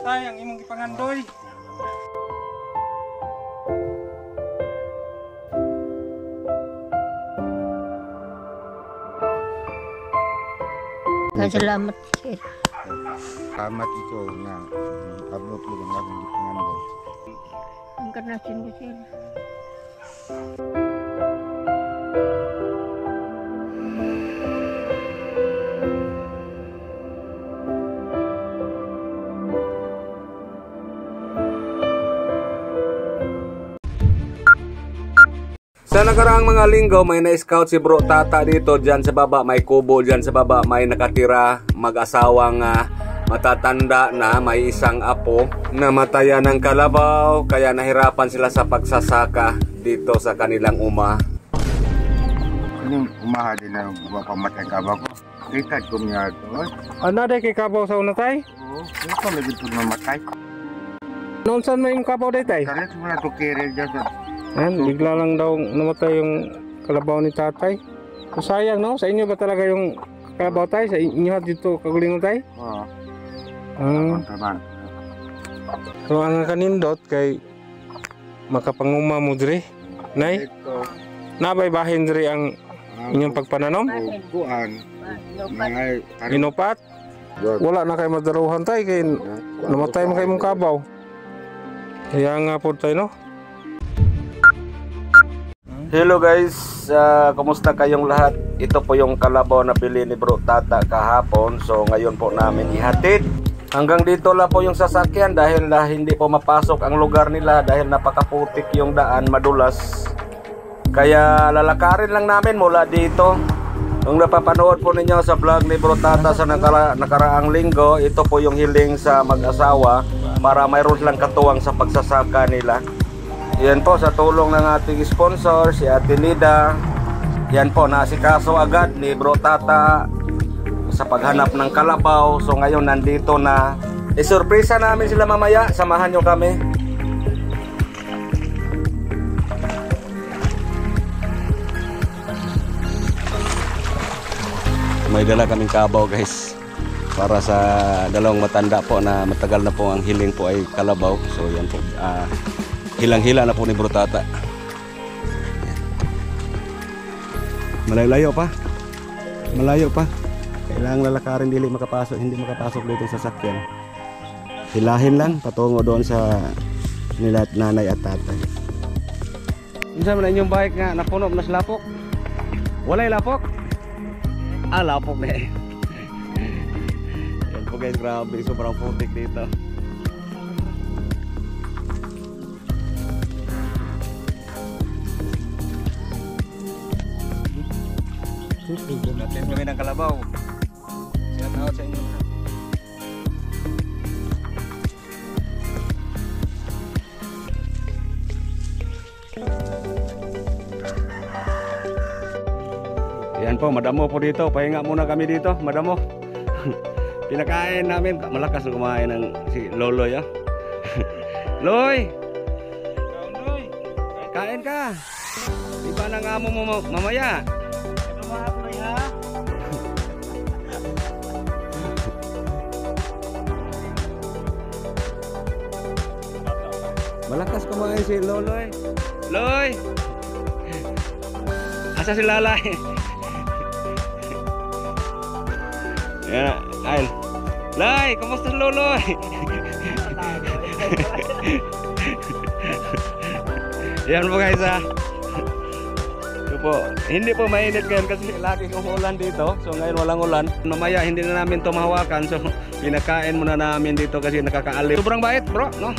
tay ang imong gipangandoy. Salamat sir. Salamat ito nga abot ko ng akong gipangandoy. Ang karnasin ko sir. Sa nakaraang mga linggo, may na-scout si Bro Tata dito. Diyan sa baba, may kubo. Diyan sa baba, may nakatira mag-asawang matatanda na may isang apo na matayan ng kalabaw. Kaya nahirapan sila sa pagsasaka dito sa kanilang uma. Yung umaha din na pamatay ka ba ko? Kita ko niya ito. Ano day kay kabaw sa una tay? Oo, ito lagi ito mamatay. Noon saan mo yung kabaw day tay? Kalit mo na ito kere dyan sa... Bigla lang daw namatay yung kalabaw ni tatay. So sayang no? Sa inyo ba talaga yung kalabaw tay? Sa inyo dito kagulingon tay? Oo. Taman. So ang kanindot kay makapanguma mo diri. Nay, Ito. nabay bahin diri ang inyong pagpananom? Kuan. Mga Inupat? Wala na kay madaruhan tay kay namatay mo kay mong kabaw. Kaya nga po tayo no? Hello guys, kumusta kayong lahat? Ito po yung kalabaw na bili ni Bro Tata kahapon. So ngayon po namin ihatid. Hanggang dito lang po yung sasakyan dahil hindi po mapasok ang lugar nila dahil napakaputik yung daan, madulas. Kaya lalakarin lang namin mula dito. Kung napapanood po ninyo sa vlog ni Bro Tata sa nakaraang linggo, ito po yung hiling sa mag-asawa para mayroon silang katuwang sa pagsasaka nila. Yan po sa tulong ng ating sponsor, si Ate Nida. Yan po, naasikaso agad ni Bro Tata sa paghanap ng kalabaw. So ngayon nandito na. Isurpresa namin sila mamaya, samahan nyo kami. May dala kaming kabaw guys, para sa dalawang matanda po na matagal na po ang hiling po ay kalabaw. So yan po, hilang-hila na po ni Bro Tata. Malayo pa. Malayo pa. Kailangan lalakarin, hindi makapasok dito sa sakyan. Hilahin lang patungo doon sa nila nanay at tatay. Minsan man inyong bike nga napuno na sa lapok. Walay lapok. Lapok na eh. Yan po guys, grabe, sobrang putik dito. Natin kami ng kalabaw. Shout out sa inyo. Yan po, madamo po dito. Pahinga muna kami dito, madamo. Pinakain namin, malakas na kumain ng si Loloy. Loy! Kain ka! Di ba nang amo mo mamaya? Malakas kumain si Loloy. Loy! Asa si Lalay? Yan, ayun. Lay, kumusta si Loloy? Yan po guys po, hindi po mainit ngayon kasi laging umuulan dito. So ngayon walang ulan. Mamaya hindi na namin ito mahawakan. So pinakain muna namin dito kasi nakakaaliw. Sobrang bait bro, no?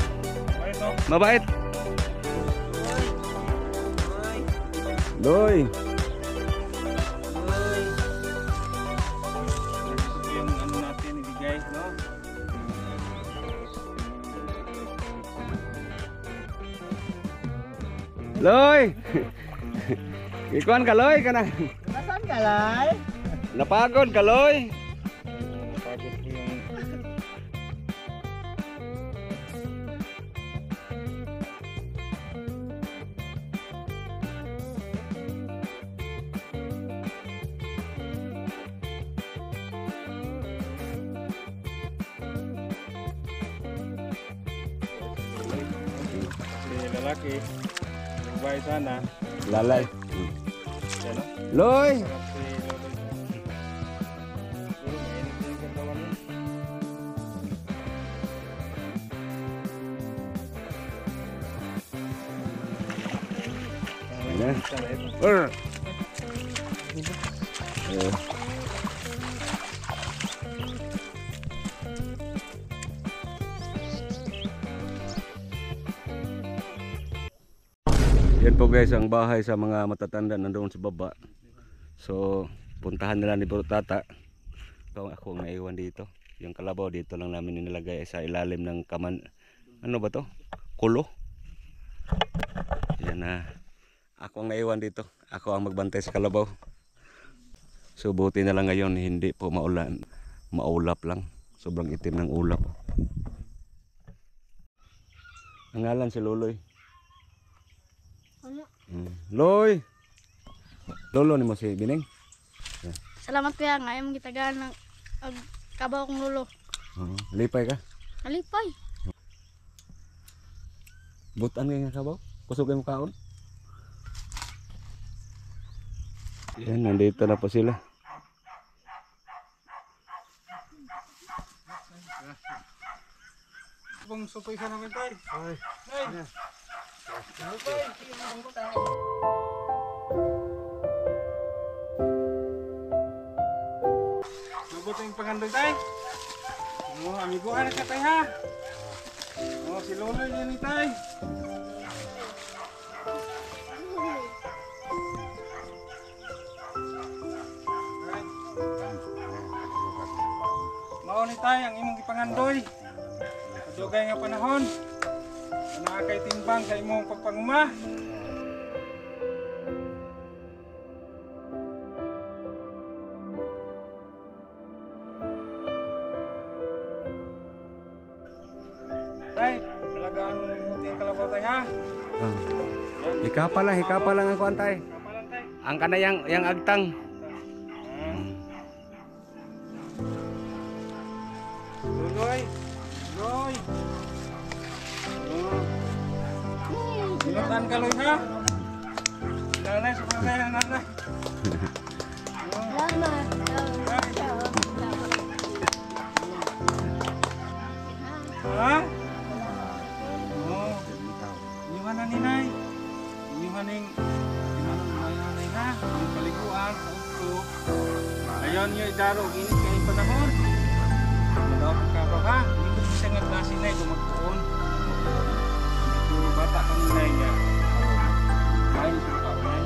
Mabait. Loy. Yung ano natin ibigay, no? Loy. Ikuan ka Loy ka na. Nasaan ka Loy? Napagod ka Loy. Napagod ko yung Malaki. Babae sana. Lalay. Yan o. Loy! Sarap si Loloy. Siguro mainit din yung katawan niya. Ayan. Sana ito. Brr. Yan po guys ang bahay sa mga matatanda nandoon sa baba. So puntahan nila ni Bro Tata. Ito ako ang naiwan dito. Yung kalabaw dito lang namin inilagay sa ilalim ng kaman. Ano ba to? Kulo. Yan na. Ako ang naiwan dito. Ako ang magbantay sa kalabaw. So buti na lang ngayon hindi po maulan. Maulap lang. Sobrang itim ng ulap. Ang ngalan si Loloy. Ano? Loy! Lolo ni mo si Bining? Salamat kuya nga yung gitagaan ng kabaw kong lolo. Lipay ka? Nalipay. Butan nga kabaw? Kusugin mo kaon? Yan, nandito na po sila. Bang supay ka namin tayo. Ay. Mabuti yung pangandoy tayo. Amiguan ka tayo ha. Si Loloy yan ni tayo. Mao ni tayo ang imong ipangandoy. Kadugay nga panahon. Nakakay timbang sa imong pagpanguma. Tay, talagang buti ang kalabaw tayo ha. Hikapa lang ako antay. Kapalan tayo. Ang kanayang yang agtang. Loloy. Loloy. Sinutan ka Loy ha. Nanay, sumunod tayo ng nanay. Salamat. Ha? Oo. Inyuhan na ni Nay. Inyuhan ng nanay ha. Ang paliguan sa ulo. Ayaw niyo idarog. Init kayo panahon. Madaw ka kabaw ha. Hindi ko siya nga klase na ito magpuon. Puro bata ka ni Nay niya. Kain sa tao Nay.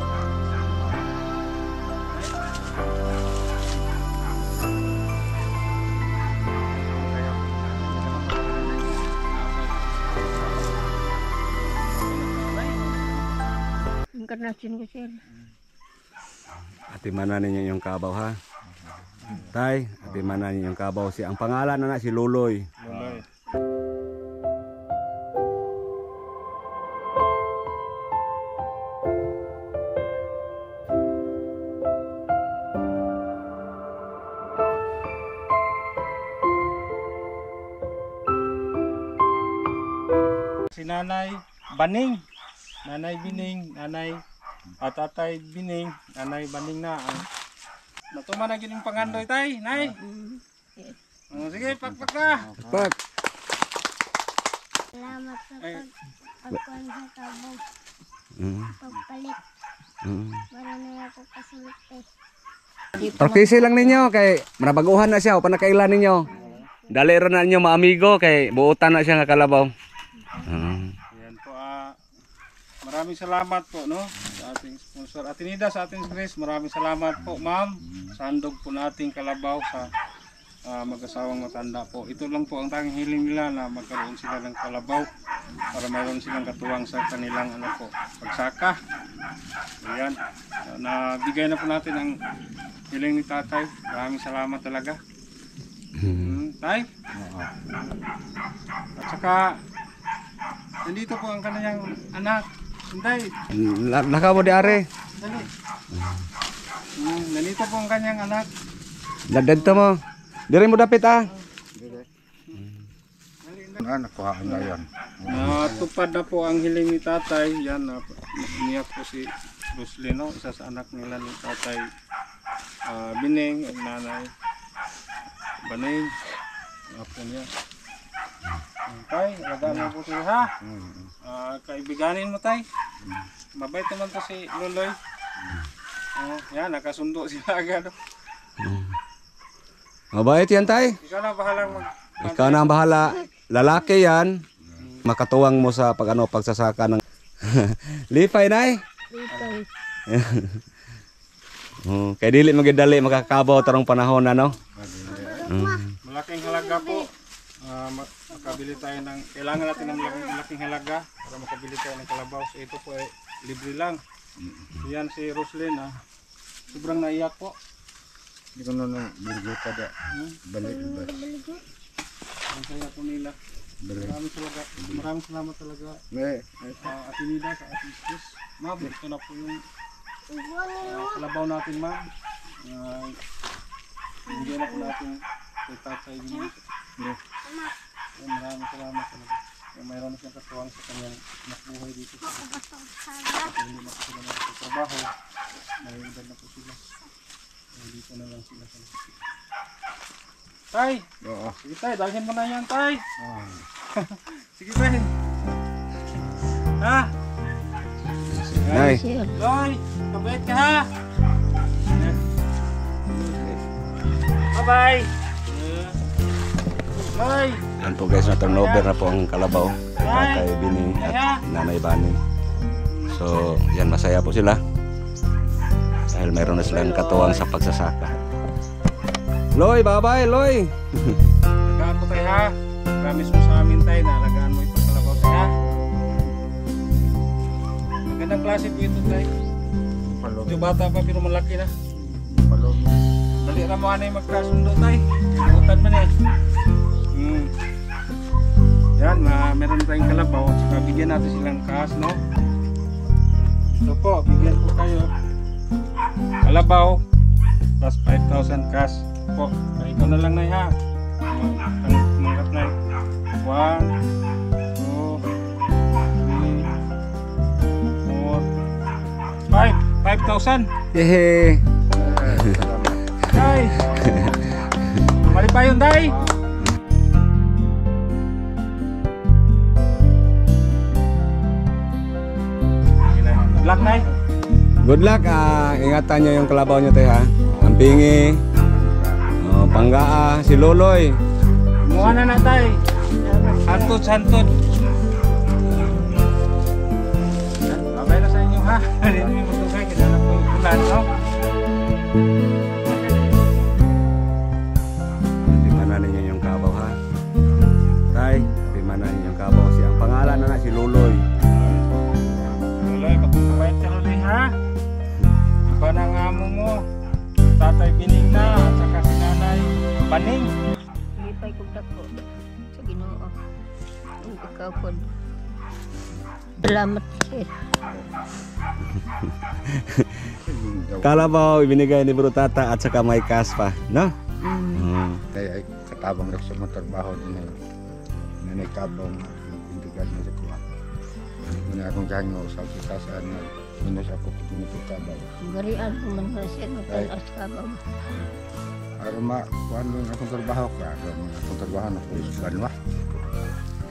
Inkarnasyon ko sir. Atimanan ninyo yung kabaw ha. Tay, atimanan ninyo yung kabaw. Ang pangalan na si Loloy. Loloy. Si Nanay Baning, Nanay Bining, Nanay at Tatay Bining, Nanay Baning na ang natuman na gining pangandoy tay, Nay. Sige, pakpak na. Pak. Salamat sa Ay. pagkuhan sa kabaw. Pagpalit. Marami ako kasulot eh. Praktisi lang ninyo kay manabaguhan na siya o panakailan ninyo. Dali ron na ninyo maamigo kay buutan na siya nga kalabaw. Yan po, maraming salamat po no sa ating sponsor Atinida sa ating Grace. Maraming salamat po ma'am sa handog po nating kalabaw sa mag-asawang matanda po. Ito lang po ang tanging hiling nila na magkaroon sila ng kalabaw para mayroon silang katuwang sa kanilang ano po, pagsaka. Ayan, nabigay na po natin ang hiling ni tatay. Maraming salamat talaga. Tay? At saka nandito po ang kanyang anak. Sunday, Laka mo di are. dali. Nandito po ang kanyang anak. Dadento mo. Diri mo dapit ah. Dali, Nakuha na yan. Natupad na po ang hiling ni tatay. Yan, niyak po si Roslyn, no? Isa sa anak nila ni tatay Bining at nanay Baning. Apo niya. Tay, alagaan mo po sila ha. Kaibiganin mo tay. Mabait naman to si Loloy. Yan, nakasundo sila agad. Mabait yan, tay. Ikaw na bahalang Ikaw na ang bahala. Lalaki yan. Makatuwang mo sa pagsasaka ng lipay, nay. Lipay. Kaya dili magidali makakabaw tarong panahon na, no? Malaking halaga po. Makabili tayo ng, kailangan natin ng malaking halaga para makabili tayo ng kalabaw. So ito po ay libre lang. Yan si Roslyn, sobrang naiyak po. Hindi ko nung biligo ka da. Balik. Ang saya po nila. Maraming salamat talaga. Atinida sa ating Chris. Ma'am, ito na po yung kalabaw natin, ma'am. Bigyan na po natin kay tatay yun. Maraming salamat talaga. Mayroon na siyang katuwang sa kanyang nakbuhay dito. Kasi hindi na po sila nakapagtrabaho. Mayroon na po sila. Dito na lang sila. Tay! Sige tay, dalhin mo na yan tay! Sige tay! Ha? Nay. Loy! Kabait ka ha! Bye-bye! Loy! Yan po guys, na-turnover na po ang kalabaw. Tatay Bining at Nanay Baning. So, yan, masaya po sila. Dahil mayroon na silang katuwang sa pagsasaka. Loy, bye-bye, Loy! Alagaan mo tayo ha! Promise mo sa amin tayo na alagaan mo itong kalabaw tayo ha! Magandang klase po ito tayo. Ito bata pa pero malaki na. Dali na mo na yung magkasundo tayo. Butan man eh. Yan, meron tayong kalabaw. Saka bigyan natin silang cash, no? Ito po, bigyan po kayo. Kalabaw plus 5,000 cash po. Ikaw na lang na ha. Manggap na 1, 2, 3, 4, 5,000. Hehe. Day! Mali pa yun, Day! Good luck, Day! Good luck, ingatan nyo yung kalabaw nyo tayo ha. Ang pingi, panggaa, si Loloy. Kumuha na Day! Hantod! Babay na sa inyo ha! Dito yung matugay, kinala po yung ulan, no? Timanan ninyo yung kabaw ha. Tay, timanan ninyo yung kabaw. Ang pangalan na si Loloy. Loloy, magpapabait ka Loloy ha! Iba na ang amo mo. Tatay Bining na at saka si Nanay Baning. Lipay kong dako sa Ginoo. Ang ikaw po. Salamat sir. Kalabaw, ibinigay ni Bro Tata at saka may cash pa, no? Ay katabang na sa mga trabaho din na nagkabang indigan na sa kuha. Muna akong ganyo sa kita sa minus ako kitumikita ba. Garian ko man na siya magkalas ka ba. Arma kuan mo akong trabaho ka, akong trabaho na pulis banwa.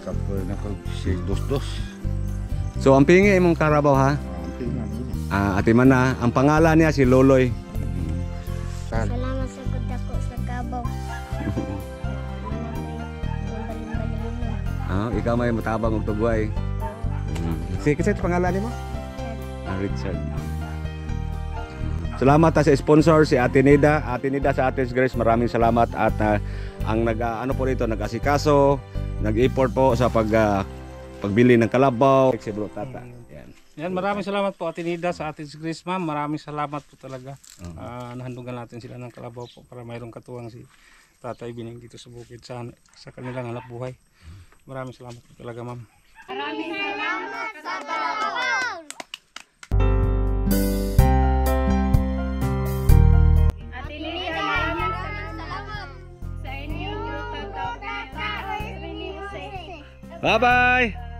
Kapoy na ko si dos. So, ang pingi mong karabaw ha? Ati man na, ang pangalan niya si Loloy. Salamat sa pagdako sa kabaw. Ikaw may matabang og tugway. Sige, kasi pangalan niyo mo? Richard. Salamat sa sponsor si Ate Nida. Ate Nida sa Ates Grace, maraming salamat at ang ano po rito, nag-asikaso, nag-import po sa pagbili ng kalabaw. Si Bro Tata. Yan, maraming salamat po Ate Nida sa Ates Grace, ma'am. Maraming salamat po talaga. Nahandugan natin sila ng kalabaw po para mayroong katuwang si Tatay Bining dito sa bukid sa kanilang hanap buhay. Maraming salamat po talaga, ma'am. Maraming salamat sa kalabaw! Ate Nida, maraming salamat sa inyo. Tata, Bye-bye.